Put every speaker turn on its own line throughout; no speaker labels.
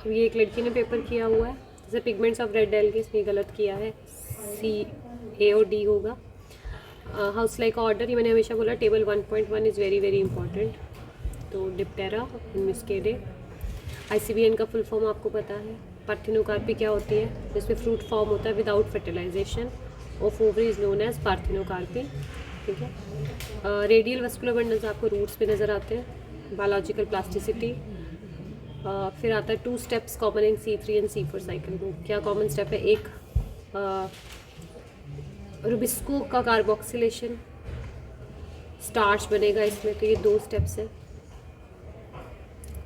ये एक लड़की ने पेपर किया हुआ है, जैसे पिगमेंट्स ऑफ रेड एल्गे, इसने गलत किया है, CAOD होगा। हाउस लाइक ऑर्डर, ये मैंने हमेशा बोला table 1.1 is very very important. तो डिप्टेरा, मिस्केडे। ICBN का फुल फॉर्म आपको पता है। पार्थिनोकार्पी क्या होती है, जिसमें फ्रूट फॉर्म होता है without fertilization of ovary is known as parthenocarpy. ठीक है। रेडियल वस्कुलर बंडल्स आपको रूट्स पे नज़र आते हैं। Biological plasticity. फिर आता है 2 steps common in C3 and C4 cycle में। क्या कॉमन स्टेप है? एक रुबिस्को का कार्बोक्सिलेशन, स्टार्च बनेगा इसमें, तो ये 2 स्टेप्स है।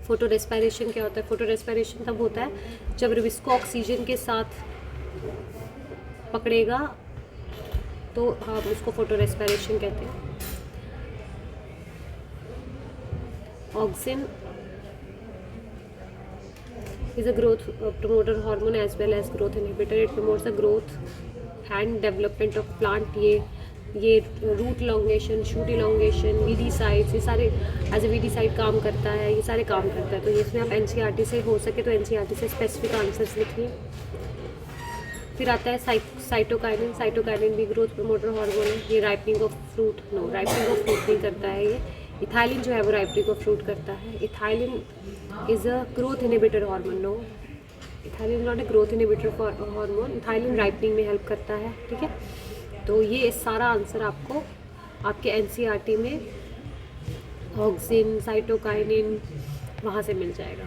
फोटो रेस्पिरेशन क्या होता है? फोटो रेस्पिरेशन तब होता है जब रुबिस्को ऑक्सीजन के साथ पकड़ेगा, तो हम उसको फोटो रेस्पिरेशन कहते हैं। Auxin is a growth promoter hormone as well as growth inhibitor. It promotes the growth and development of plant. ये root elongation, shoot elongation, weedicides, ये सारे एज ए वीडीसाइड काम करता है, ये सारे काम करता है। तो ये इसमें आप NCERT से हो सके तो NCERT से स्पेसिफिक आंसर्स लिखिए। फिर आता है साइटोकाइनिन। साइटोकाइनिन भी ग्रोथ प्रमोटर हार्मोन है। ये ripening of fruit, no ripening of fruit नहीं करता है ये। इथाइलिन जो है वो राइपनिंग ऑफ फ्रूट करता है। Ethylene is a growth inhibitor hormone, no ethylene not a growth inhibitor hormone. Ethylene ripening में हेल्प करता है। ठीक है, तो ये सारा आंसर आपको आपके NCERT में ऑक्सिन, साइटोकाइनिन वहाँ से मिल जाएगा।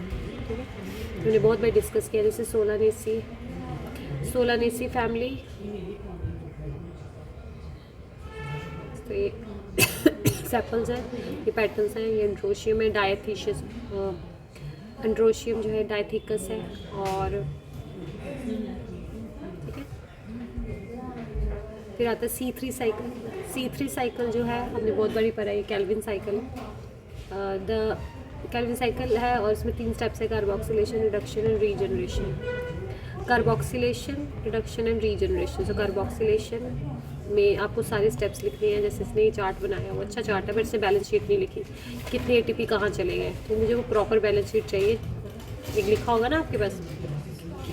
ठीक है, हमने बहुत बार डिस्कस किया, जैसे सोलानेसी फैमिली। तो ये सेपल्स हैं, ये पेटल्स हैं, ये एंड्रोशियम है, डायथीशियस एंड्रोशियम जो है डायथीकस है। और ठीक है, फिर आता है C3 साइकिल। C3 साइकिल जो है हमने बहुत बारी पढ़ा है, कैल्विन साइकिल है। द कैल्विन साइकिल है और इसमें 3 स्टेप्स है, carboxylation, reduction and regeneration. Carboxylation, reduction and regeneration. तो कार्बोक्सिलेशन में आपको सारे स्टेप्स लिखने हैं। जैसे इसने ये चार्ट बनाया, वो अच्छा चार्ट है, पर इससे बैलेंस शीट नहीं लिखी, कितने ATP कहाँ चले गए। तो मुझे वो प्रॉपर बैलेंस शीट चाहिए। एक लिखा होगा ना आपके पास,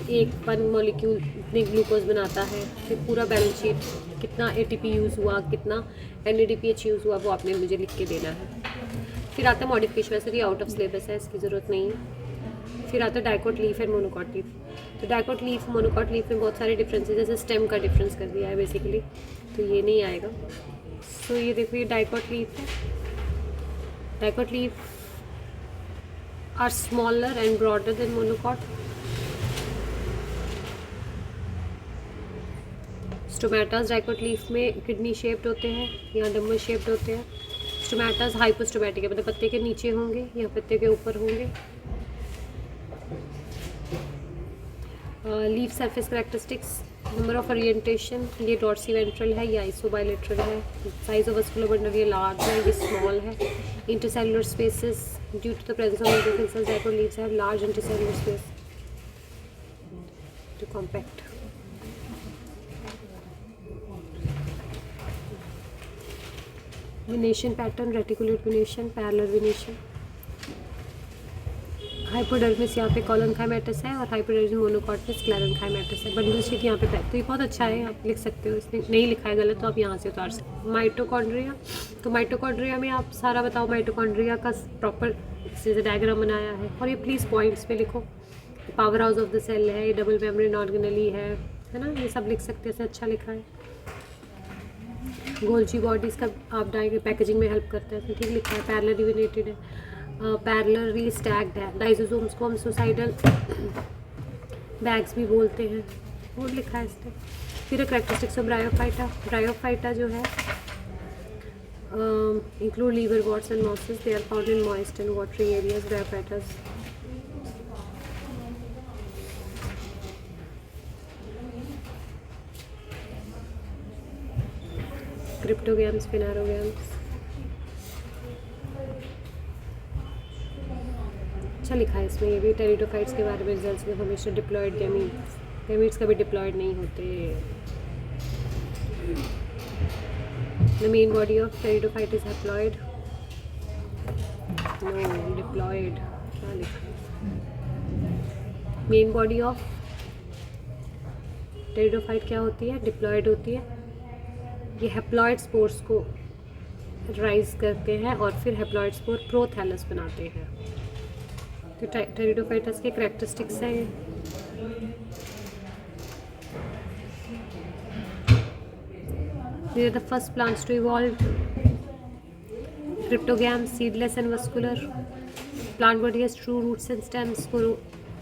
एक 1 मॉलिक्यूल इतने ग्लूकोज बनाता है, फिर पूरा बैलेंस शीट, कितना ATP यूज़ हुआ, कितना NADPH यूज़ हुआ, वो आपने मुझे लिख के देना है। फिर आता है मॉडिफिकेशन, वैसे भी आउट ऑफ सिलेबस है, इसकी ज़रूरत नहीं है। फिर आता है dicot leaf and monocot leaf. तो डाइकोट लीफ, मोनोकॉट लीफ में बहुत सारे डिफरेंसेस, जैसे स्टेम का डिफरेंस कर दिया है बेसिकली, तो ये नहीं आएगा। सो ये देखो, ये डाइकोट लीफ है। Dicot leaf are smaller and broader than monocot. Stomatas dicot leaf में किडनी शेप्ड होते हैं, यहाँ डम्बल शेप्ड होते हैं। स्टोमेटास हाइपोस्टोमेटिक है, मतलब पत्ते के नीचे होंगे या पत्ते के ऊपर होंगे। Leaf surface characteristics, number of orientation, ये डॉर्सी वेंट्रल है, ये आइसोबाइलेटरल है। साइज ऑफ वस्कुलर बंडल, ये लार्ज है, ये स्मॉल है। Intercellular spaces, due to the presence of neutrophil cells, dicot leaves have large intercellular space to compact. Venation pattern, reticulate venation, parallel venation. Hypodermis यहाँ पे कॉलनकाइमेटस है और hypodermis monocot में स्क्लेरेनकाइमेटस है। बंडल शीट यहाँ पे तो ये बहुत अच्छा है, आप लिख सकते हो। इसने नहीं लिखा है गलत, तो आप यहाँ से उतार सकते हो। माइटोकॉन्ड्रिया, तो माइटोकॉन्ड्रिया में आप सारा बताओ, माइटोकॉन्ड्रिया का प्रॉपर से डायग्राम बनाया है। और ये प्लीज़ पॉइंट्स पे लिखो। Power house of the cell है, ये डबल मेम्ब्रेन ऑर्गेनेली है ना, ये सब लिख सकते हैं, अच्छा लिखा है। गोल्जी बॉडीज़ का आप पैकेजिंग में हेल्प करते हैं, ठीक लिखा है। पैरेलल यूनिटेड है, पैरेलली स्टैक्ड है। लाइसोसोम्स को हम सुसाइडल बैग्स भी बोलते हैं, वो लिखा है इसमें। फिर करेक्टरिस्टिक्स ऑफ ब्रायोफाइटा। ब्रायोफाइटा जो है include liver worts and mosses, they are found in moist and watery areas. Bryophytas cryptogams, phanerogams, अच्छा लिखा है इसमें। ये भी टेरिडोफाइट्स के बारे में रिजल्ट्स में हमेशा डिप्लॉयड गैमीट्स कभी डिप्लॉयड नहीं होते। The main body of pteridophyte is haploid, no diploid, क्या लिखा है? मेन बॉडी ऑफ टेरिडोफाइट क्या होती है? डिप्लॉयड होती है। ये हैप्लॉयड स्पोर्स को राइज करते हैं और फिर हैप्लॉयड स्पोर प्रोथैलस बनाते हैं। तो टेरिडोफाइटस के करैक्टरिस्टिक्स हैं ये। They are the first plants to evolve. Cryptogam, seedless and vascular. Plant body has true roots and stems.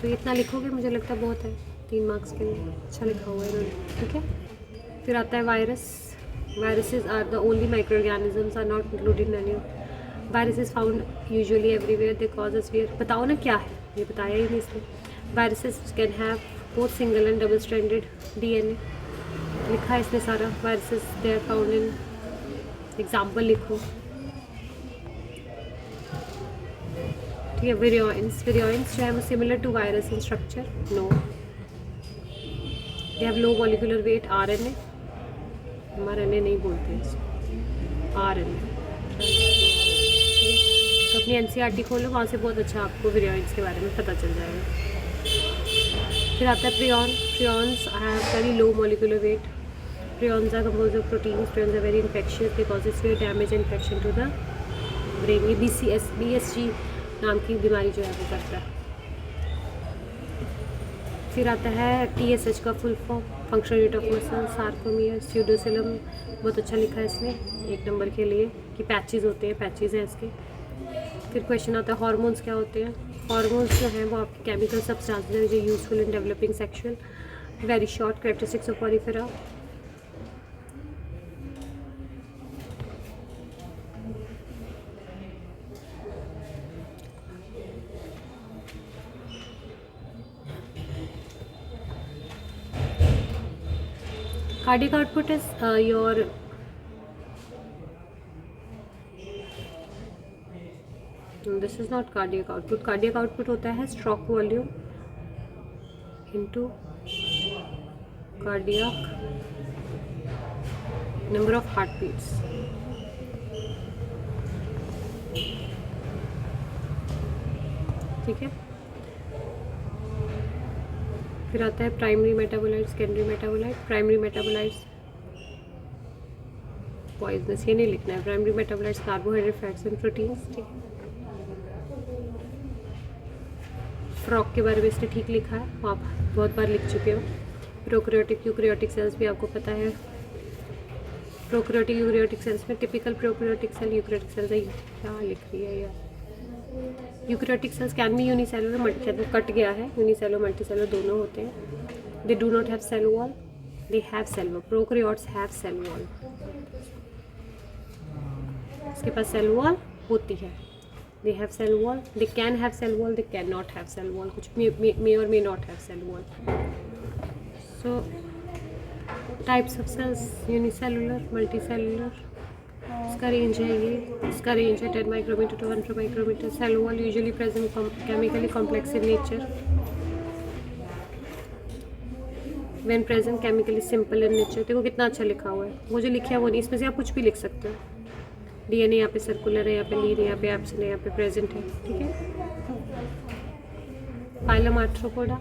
तो इतना लिखोगे, मुझे लगता है बहुत है 3 मार्क्स के लिए। अच्छा लिखा हुआ है इन्होंने, ठीक है। फिर आता है virus. Viruses are the only microorganisms are not included in any. Virus is found usually everywhere. They cause us fear. बताओ ना क्या है, ये बताया ही नहीं इसने। Viruses can have both single and double stranded DNA. लिखा है इसने सारा। Viruses they are found in. Example लिखो, ठीक है। Virions जो है वो similar to virus in structure? No. They have low molecular weight. RNA, mRNA नहीं बोलते हैं इसको, RNA। तो अपनी NCERT खोलो, वहाँ से बहुत अच्छा आपको विरियॉइंस के बारे में पता चल जाएगा। फिर आता है prion. Prions have very low molecular weight. Prions are compose of proteins. Prions are very infectious. They cause severe damage and infection to the brain. ये BSG नाम की बीमारी जो है वो करता है। फिर आता है TSH का full form, functional unit of muscle, sarcomere, pseudocoelom. बहुत अच्छा लिखा है इसने 1 नंबर के लिए कि पैचेस होते हैं, पैचेस हैं इसके। फिर क्वेश्चन आता है हार्मोन्स क्या होते हैं। हार्मोन्स जो हैं वो आपके केमिकल सब्सटेंसेस हैं जो useful in developing sexual. Very short characteristics of Porifera. Cardiac output is your this is not cardiac output. Cardiac output होता है stroke volume into cardiac number of heartbeats. ठीक है। फिर आता है primary metabolite, secondary metabolite. Primary metabolites poisonous, ये नहीं लिखना है। Primary metabolites carbohydrate, fats and proteins, ठीक है। फ्रॉक के बारे में इसने ठीक लिखा है, आप बहुत बार लिख चुके हो। प्रोकैरियोटिक यूकैरियोटिक सेल्स भी आपको पता है। प्रोकैरियोटिक यूकैरियोटिक सेल्स में typical prokaryotic cell, eukaryotic cells है। क्या लिख रही है यार? Eukaryotic cells can be unicellular, multi, cut गया है, यूनिसेलुलर मल्टीसेलुलर दोनों होते हैं। They do not have cell wall, they have cell wall. Prokaryotes have cell wall, इसके पास सेल वॉल होती है। They have cell wall, they can have cell wall, they can not have cell wall, कुछ मे और may not have cell wall. So types of cells, unicellular, multicellular. इसका range है ये, इसका रेंज है 10 micrometer to 100 micrometer. Cell wall usually present chemically complex in nature, when present chemically simple in nature. देखो कितना अच्छा लिखा हुआ है, वो जो लिखा है वो नहीं, इसमें से आप कुछ भी लिख सकते हो। DNA यहाँ पे सर्कुलर है, यहाँ पे लीन है, यहाँ पे एब्सेंट है, यहाँ पे प्रेजेंट है, ठीक है। फाइलम आर्थ्रोपोडा,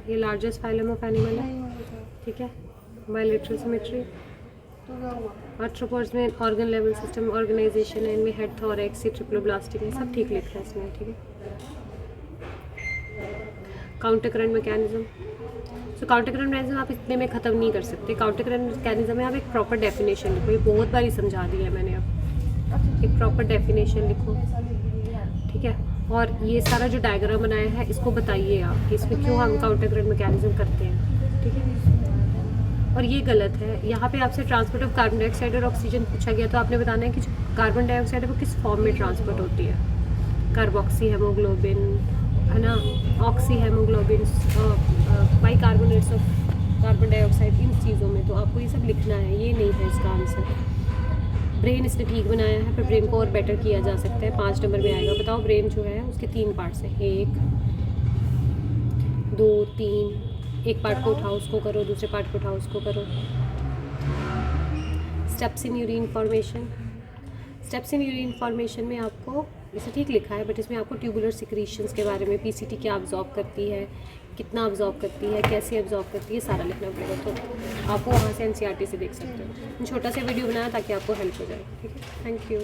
ये लार्जेस्ट फाइलम ऑफ एनिमल है, ठीक है। Bilateral symmetry. आर्थ्रोपोड्स में ऑर्गन लेवल सिस्टम ऑर्गेनाइजेशन है, इनमें हेड, थोरैक्स, ट्रिप्लोब्लास्टिक है, सब ठीक लिखा है इसमें, ठीक है। Counter current mechanism. So counter current mechanism आप इतने में ख़त्म नहीं कर सकते। काउंटर करंट मैकेनिज्म में आप एक प्रॉपर डेफिनेशन लिखो, ये बहुत बार ही समझा दिया है मैंने, अब एक प्रॉपर डेफिनेशन लिखो, ठीक है। और ये सारा जो डायग्राम बनाया है इसको बताइए आप कि इसमें क्यों हम काउंटर करंट मैकेनिज्म करते हैं, ठीक है। और ये गलत है, यहाँ पे आपसे ट्रांसपोर्ट ऑफ कार्बन डाइऑक्साइड और ऑक्सीजन पूछा गया तो आपने बताना है कि जो कार्बन डाइऑक्साइड है वो किस फॉर्म में ट्रांसपोर्ट होती है। कार्बोक्सी हेमोग्लोबिन, है ना, oxy haemoglobin, bicarbonates of carbon dioxide, इन चीज़ों में तो आपको ये सब लिखना है, ये नहीं है इसका आंसर। ब्रेन इसने ठीक बनाया है, पर ब्रेन को और बेटर किया जा सकता है, 5 नंबर में आएगा। बताओ, ब्रेन जो है उसके 3 पार्ट्स हैं, 1 2 3। एक पार्ट को उठाओ उसको करो, दूसरे पार्ट को उठाओ उसको करो। Steps in urine formation. Steps in urine formation में आपको इसे ठीक लिखा है, बट इसमें आपको ट्यूबुलर सिक्रीशंस के बारे में, PCT क्या अब्जॉर्ब करती है, कितना ऑब्जॉर्व करती है, कैसे ऑब्जॉर्व करती है, सारा लिखना पड़ेगा। तो आप वहाँ से NCERT से देख सकते हो। छोटा सा वीडियो बनाया ताकि आपको हेल्प हो जाए। ठीक है, थैंक यू।